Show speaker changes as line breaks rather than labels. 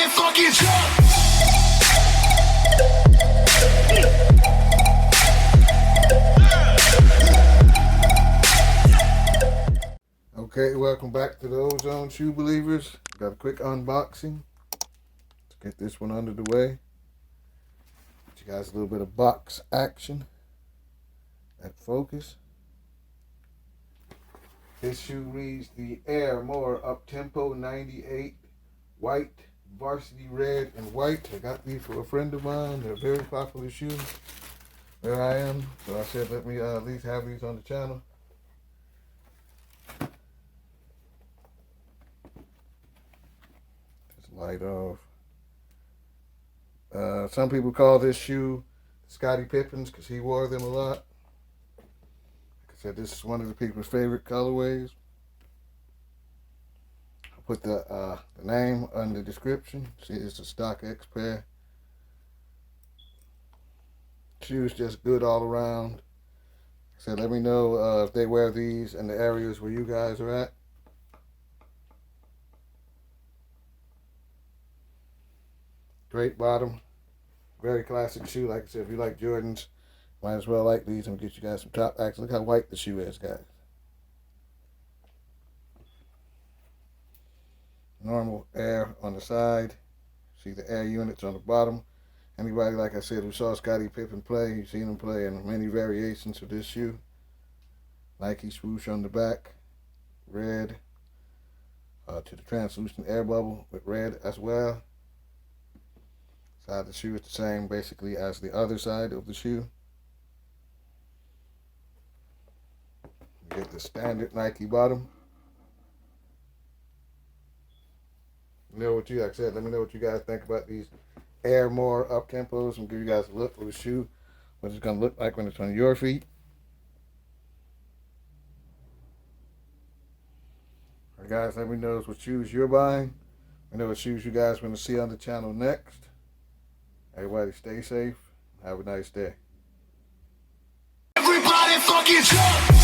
Everybody fucking jump!
Okay, welcome back to the Ozone Shoe Believers. Got a quick unboxing. Let's get this one under the way. Get you guys a little bit of box action at focus. This shoe reads the Air More Uptempo 98 white, varsity red and white. I got these for a friend of mine. They're very popular shoes where I am. So I said let me at least have these on the channel. Light off. Some people call this shoe Scottie Pippen's because he wore them a lot. Like I said, this is one of the people's favorite colorways. I'll put the name on the description. See, it's a StockX pair. Shoes just good all around. Like I said, let me know if they wear these in the areas where you guys are at. Great bottom, very classic shoe. Like I said, if you like Jordans, might as well like these. I'm gonna get you guys some top action. Look how white the shoe is, guys. Normal air on the side. See the air units on the bottom. Anybody, like I said, who saw Scottie Pippen play, you've seen him play in many variations of this shoe. Nike swoosh on the back, red to the translucent air bubble with red as well. Side of the shoe is the same basically as the other side of the shoe. You get the standard Nike bottom. Like I said, let me know what you guys think about these Air More Uptempos and give you guys a look for the shoe, what it's going to look like when it's on your feet. Alright guys, let me know what shoes you're buying. Let me know what shoes you guys want to see on the channel next. Everybody stay safe. Have a nice day.
Everybody fucking jump!